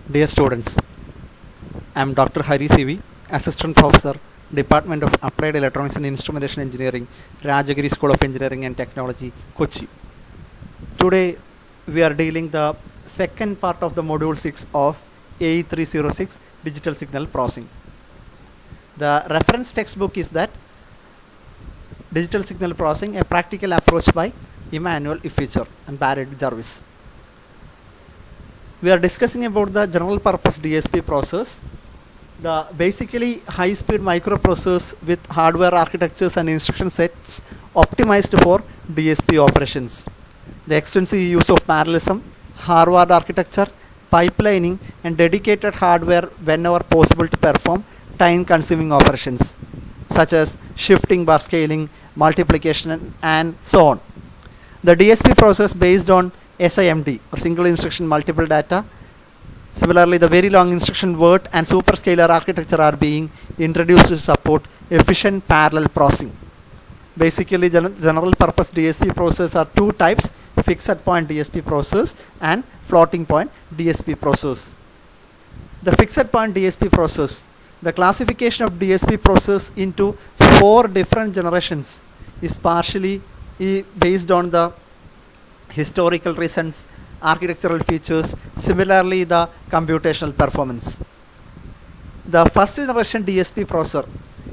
Dear students, I am Dr. Hari Sivi, Assistant Professor, Department of Applied Electronics and Instrumentation Engineering, Rajagiri School of Engineering and Technology, Kochi. Today we are dealing the second part of the module 6 of AE306 Digital Signal Processing. The reference textbook is that Digital Signal Processing, a Practical Approach by Emmanuel Ifficher and Barrett Jarvis. We are discussing about the general purpose DSP process, the basically high speed microprocessors with hardware architectures and instruction sets optimized for DSP operations, the extensive use of parallelism, Harvard architecture, pipelining and dedicated hardware whenever possible to perform time consuming operations such as shifting bar scaling, multiplication and so on. The DSP process based on SIMD or single instruction multiple data. Similarly, the very long instruction word and superscalar architecture are being introduced to support efficient parallel processing. Basically, general purpose DSP processors are two types: fixed point DSP processors and floating point DSP processors. The fixed point DSP processors, the classification of DSP processors into 4 different generations is partially based on the historical reasons, architectural features, similarly the computational performance. The first generation DSP processor,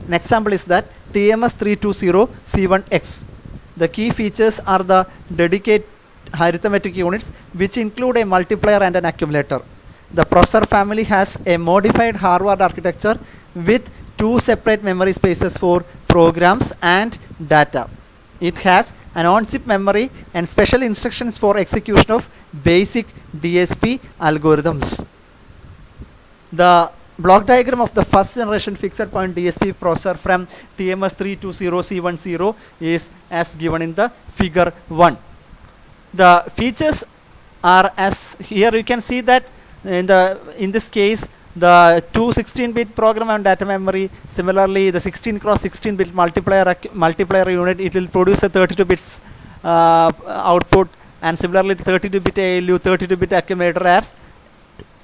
an example is that TMS320C1X. The key features are the dedicated arithmetic units which include a multiplier and an accumulator. The processor family has a modified Harvard architecture with 2 separate memory spaces for programs and data. It has an on-chip memory and special instructions for execution of basic DSP algorithms. The block diagram of the first generation fixed point DSP processor from TMS320C10 is as given in the figure 1. The features are as here you can see that in this case the 2 16-bit program and data memory, similarly the 16x16-bit multiplier unit, it will produce a 32 bits output, and similarly the 32-bit ALU, 32-bit accumulator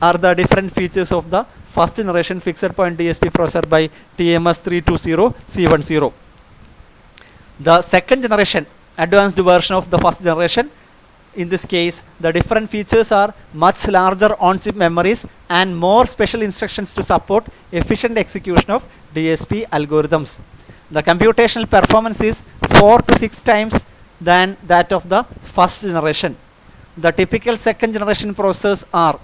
are the different features of the first generation fixed point DSP processor by TMS320C10. The second generation advanced version of the first generation, in this case the different features are much larger on-chip memories and more special instructions to support efficient execution of DSP algorithms. The computational performance is 4 to 6 times than that of the first generation. The typical second generation processors are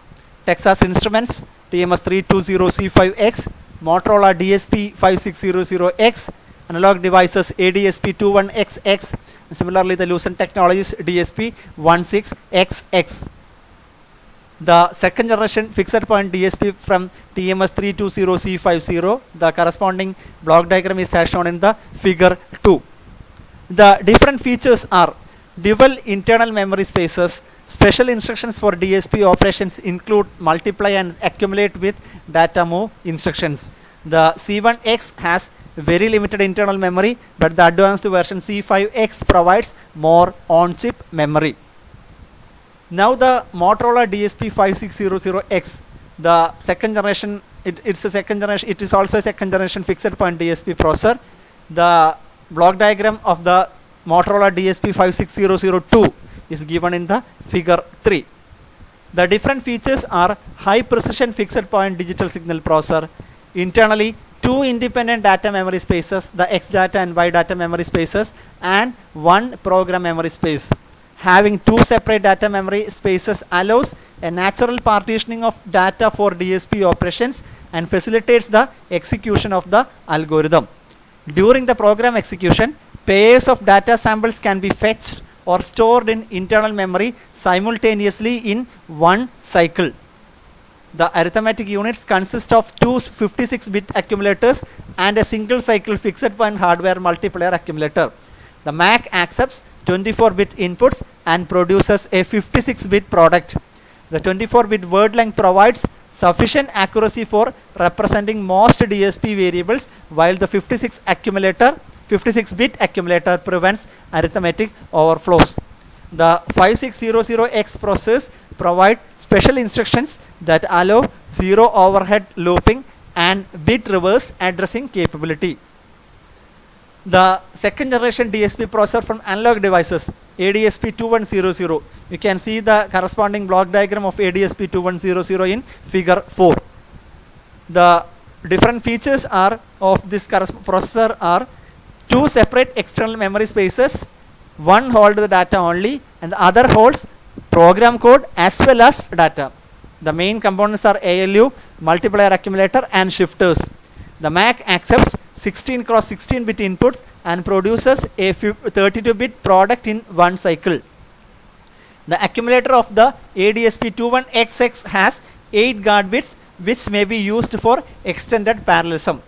Texas Instruments TMS320C5X, Motorola DSP5600X, Analog Devices ADSP21XX, and similarly the Lucent Technologies DSP16XX. The second generation fixed point DSP from TMS320C50, the corresponding block diagram is as shown in the figure 2. The different features are dual internal memory spaces. Special instructions for DSP operations include multiply and accumulate with data move instructions. The C1X has very limited internal memory, but the advanced version C5X provides more on-chip memory. Now the Motorola DSP5600X, the second generation, it is also a second generation fixed point DSP processor. The block diagram of the Motorola DSP5600 is given in the figure 3. The different features are high precision fixed point digital signal processor, internally 2 independent data memory spaces, the X data and Y data memory spaces, and 1 program memory space. Having 2 separate data memory spaces allows a natural partitioning of data for DSP operations and facilitates the execution of the algorithm. During the program execution, pairs of data samples can be fetched or stored in internal memory simultaneously in one cycle. The arithmetic units consist of 2 56-bit accumulators and a single cycle fixed point hardware multiplier accumulator. The MAC accepts 24-bit inputs and produces a 56-bit product. The 24-bit word length provides sufficient accuracy for representing most DSP variables, while the 56-bit accumulator prevents arithmetic overflows. The 5600X process provides special instructions that allow zero overhead looping and bit reverse addressing capability. The second generation DSP processor from Analog Devices, ADSP2100. You can see the corresponding block diagram of ADSP2100 in figure 4. The different features are of this processor are two separate external memory spaces. One holds the data only and the other holds program code as well as data. The main components are ALU, multiplier accumulator and shifters. The MAC accepts 16 cross 16 bit inputs and produces a 32 bit product in one cycle. The accumulator of the ADSP21XX has 8 guard bits which may be used for extended parallelism.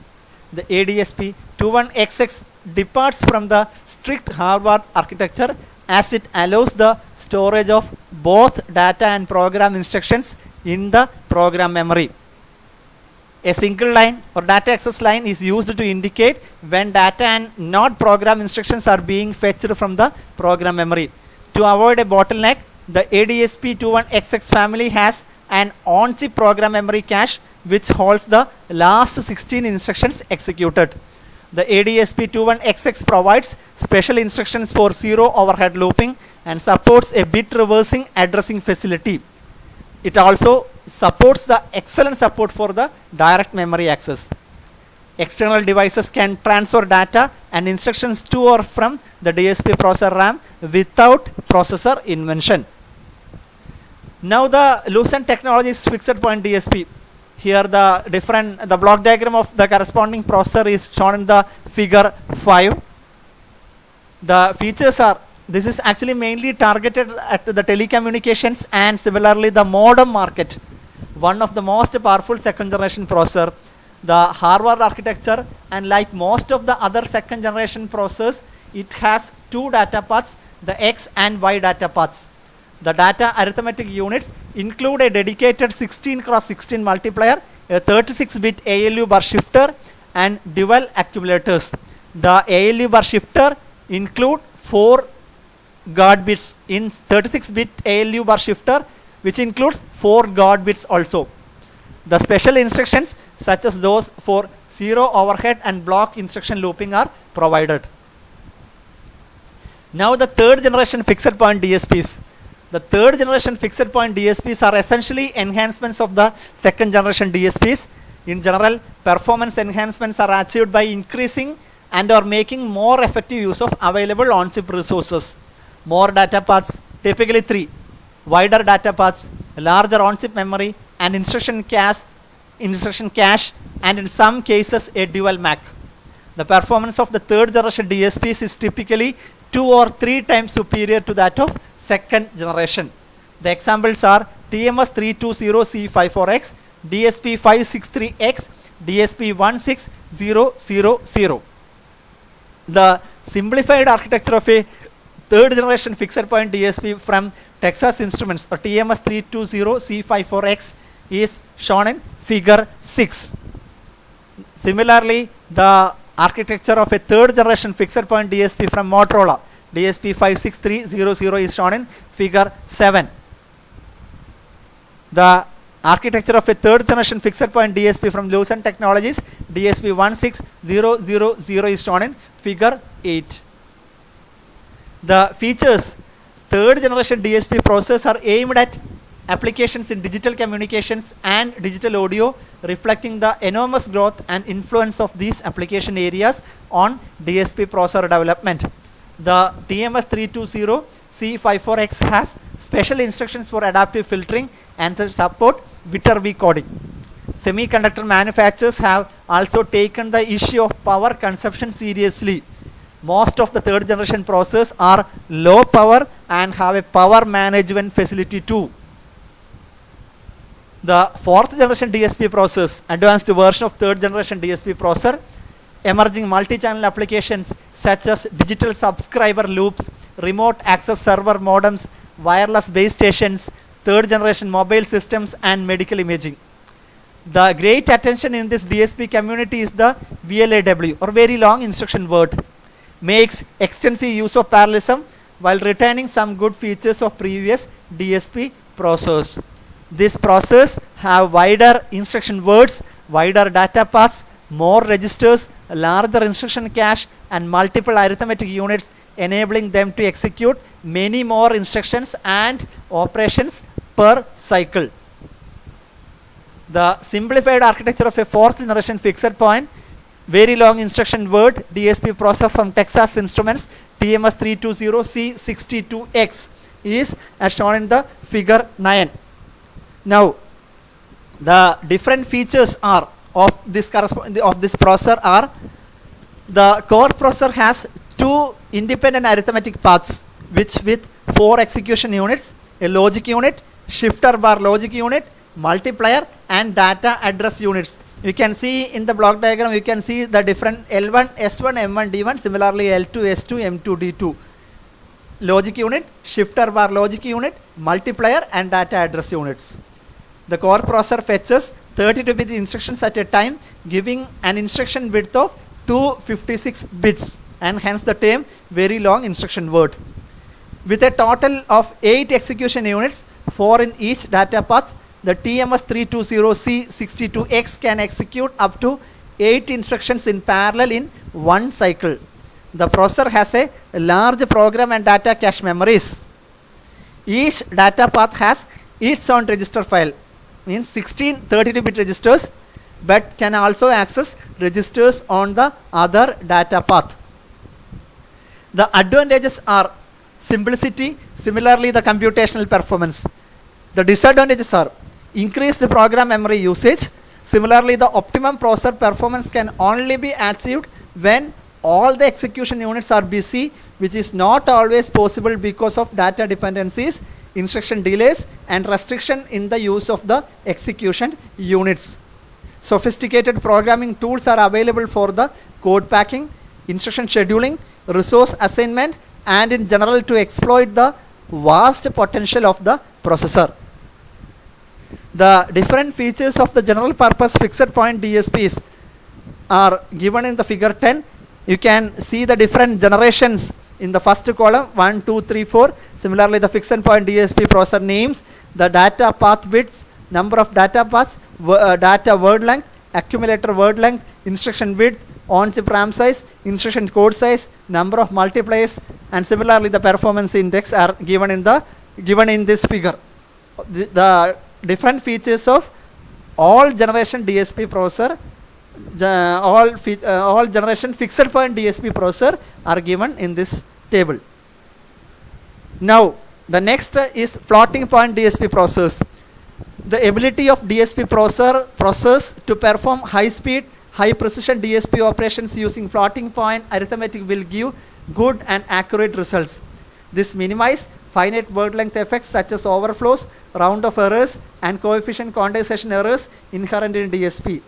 The ADSP21XX departs from the strict Harvard architecture as it allows the storage of both data and program instructions in the program memory. A single line or data access line is used to indicate when data and not program instructions are being fetched from the program memory. To avoid a bottleneck, the ADSP21XX family has an on-chip program memory cache which holds the last 16 instructions executed. The ADSP21XX provides special instructions for zero overhead looping and supports a bit reversing addressing facility. It also supports the excellent support for the direct memory access. External devices can transfer data and instructions to or from the DSP processor RAM without processor invention. Now the Lucent Technologies fixed point DSP. Here the block diagram of the corresponding processor is shown in the figure 5. The features are, this is actually mainly targeted at the telecommunications and similarly the modem market. One of the most powerful second generation processor. The Harvard architecture, and like most of the other second generation processors, it has two data paths, the X and Y data paths. The data arithmetic units include a dedicated 16 cross 16 multiplier, a 36 bit ALU bar shifter and dual accumulators. The ALU bar shifter include 4 guard bits in 36 bit ALU bar shifter, which includes 4 guard bits also. The special instructions such as those for zero overhead and block instruction looping are provided. Now the third generation fixed point DSPs. The third generation fixed point DSPs are essentially enhancements of the second generation DSPs. In general, performance enhancements are achieved by increasing and or making more effective use of available on-chip resources. More data paths, typically 3, wider data paths, larger on-chip memory and instruction cache and in some cases a dual MAC. The performance of the third generation DSPs is typically 2 or 3 times superior to that of second generation. The examples are TMS320C54X, DSP563X, DSP16000. The simplified architecture of a third generation fixed point DSP from Texas Instruments or TMS320C54X is shown in figure 6. Similarly, the architecture of a third generation fixed point DSP from Motorola, DSP56300, is shown in figure 7. The architecture of a third generation fixed point DSP from Lucent Technologies, DSP16000, is shown in figure 8. The features: third generation DSP processors are aimed at applications in digital communications and digital audio, reflecting the enormous growth and influence of these application areas on DSP processor development. The TMS320C54X has special instructions for adaptive filtering and to support Viterbi coding. Semiconductor manufacturers have also taken the issue of power consumption seriously. Most of the third generation processors are low power and have a power management facility too. The fourth generation DSP processors, advanced version of third generation DSP processor, emerging multi-channel applications such as digital subscriber loops, remote access server modems, wireless base stations, third generation mobile systems and medical imaging. The great attention in this DSP community is the VLAW or very long instruction word. Makes extensive use of parallelism. while retaining some good features of previous DSP processors. This process have wider instruction words, wider data paths, more registers, larger instruction cache, and multiple arithmetic units, enabling them to execute many more instructions and operations per cycle. The simplified architecture of a fourth generation fixed point, very long instruction word DSP processor from Texas Instruments TMS320C62X is as shown in the figure 9. Now, the different features are of this processor are: the core processor has two independent arithmetic paths, which with 4 execution units, a logic unit, shifter bar logic unit, multiplier, and data address units. You can see in the block diagram, you can see the different L1, S1, M1, D1, similarly L2, S2, M2, D2. Logic unit, shifter bar logic unit, multiplier, and data address units. The core processor fetches 32-bit instructions at a time, giving an instruction width of 256 bits, and hence the term very long instruction word. With a total of 8 execution units, 4 in each data path, the TMS320C62X can execute up to 8 instructions in parallel in one cycle. The processor has a large program and data cache memories. Each data path has its own register file, means 16 32-bit registers, but can also access registers on the other data path. The advantages are simplicity, similarly the computational performance. The disadvantages are increased program memory usage. Similarly, the optimum processor performance can only be achieved when all the execution units are busy, which is not always possible because of data dependencies, instruction delays, and restriction in the use of the execution units. Sophisticated programming tools are available for the code packing, instruction scheduling, resource assignment, and in general to exploit the vast potential of the processor. The different features of the general purpose fixed point DSPs are given in the figure 10. You can see the different generations in the first column 1, 2, 3, 4. Similarly, the fixed point DSP processor names, the data path bits, number of data paths, data word length, accumulator word length, instruction width, on-chip RAM size, instruction code size, number of multipliers, and similarly the performance index are given in this figure. The different features of all generation DSP processor, all generation fixed point DSP processor are given in this table. Now, the next is floating point DSP processors. The ability of DSP processors to perform high speed, high precision DSP operations using floating point arithmetic will give good and accurate results. This minimizes finite word length effects such as overflows, round of errors, and coefficient quantization errors inherent in DSP.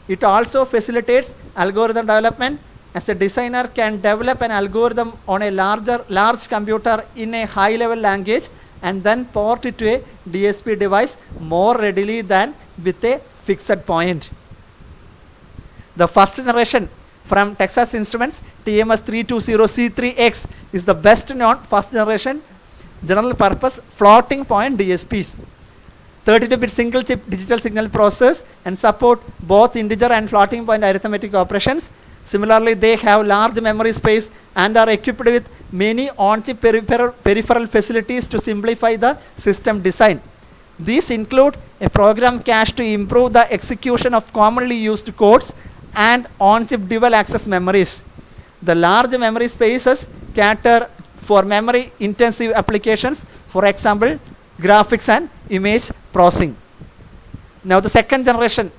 It also facilitates algorithm development, as a designer can develop an algorithm on a large computer in a high level language and then port it to a DSP device more readily than with a fixed point. The first generation from Texas Instruments TMS320C3X is the best known first generation general purpose floating point DSPs. 32-bit single chip digital signal processors and support both integer and floating point arithmetic operations. Similarly, they have large memory space and are equipped with many on-chip peripheral facilities to simplify the system design. These include a program cache to improve the execution of commonly used codes and on-chip dual access memories. The large memory spaces cater for memory intensive applications, for example, graphics and image processing. Now the second generation,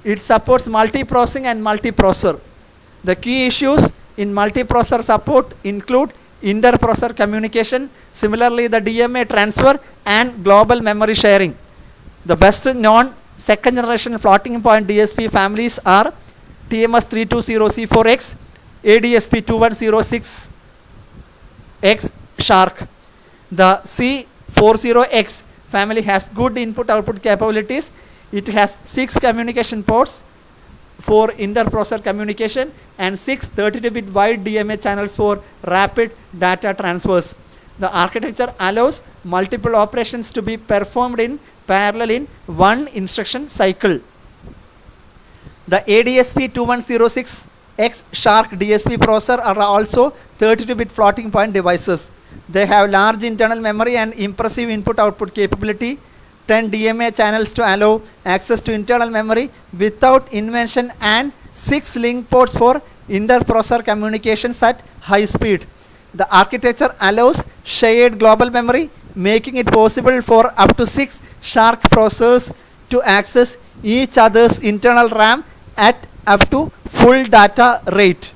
it supports multiprocessing and multiprocessor. The key issues in multiprocessor support include inter-processor communication, similarly the DMA transfer and global memory sharing. The best known second generation floating point DSP families are TMS320C4X, ADSP2106X Shark. The C40X family has good input-output capabilities. It has 6 communication ports for inter-processor communication and 6 32-bit wide DMA channels for rapid data transfers. The architecture allows multiple operations to be performed in parallel in one instruction cycle. The ADSP2106X Shark DSP processor are also 32-bit floating point devices. They have large internal memory and impressive input-output capability, 10 DMA channels to allow access to internal memory without invention, and 6 link ports for inter-processor communications at high speed. The architecture allows shared global memory, making it possible for up to 6 Shark processors to access each other's internal RAM at up to full data rate.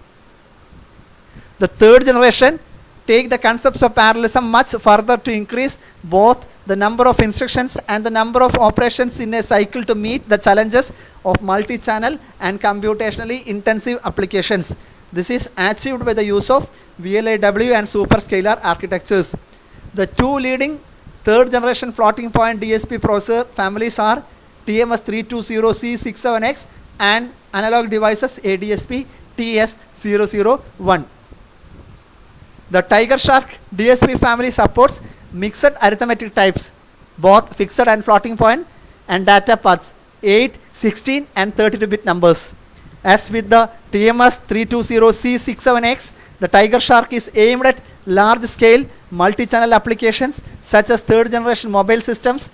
The third generation take the concepts of parallelism much further to increase both the number of instructions and the number of operations in a cycle to meet the challenges of multi-channel and computationally intensive applications. This is achieved by the use of VLAW and superscalar architectures. The two leading third generation floating point DSP processor families are TMS320C67X and analog devices ADSP TS001. The Tiger Shark DSP family supports mixed arithmetic types, both fixed and floating point, and data paths 8, 16 and 32-bit numbers. As with the TMS320C67X, the Tiger Shark is aimed at large-scale multi-channel applications such as third-generation mobile systems,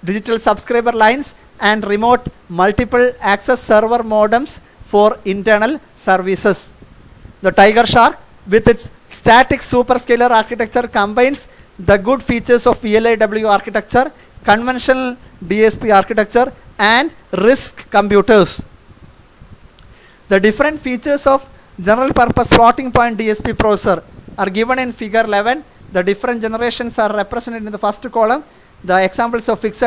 digital subscriber lines, and remote multiple access server modems for internal services. The Tiger Shark, with its static superscalar architecture, combines the good features of VLAW architecture, conventional DSP architecture, and RISC computers. The different features of general purpose floating point DSP processor are given in figure 11. The different generations are represented in the first column. The examples of fixed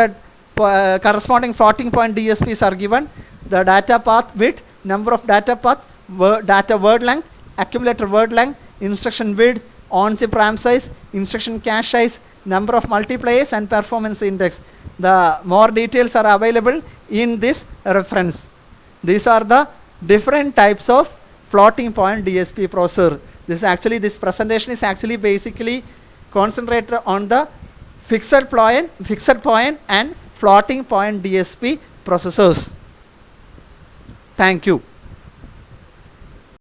corresponding floating point DSPs are given. The data path width, number of data paths, data word length, accumulator word length, instruction width, on-chip RAM size, instruction cache size, number of multipliers, and performance index. The more details are available in this reference. These are the different types of floating point DSP processor. This presentation is actually basically concentrated on the fixed point and floating point DSP processors. Thank you.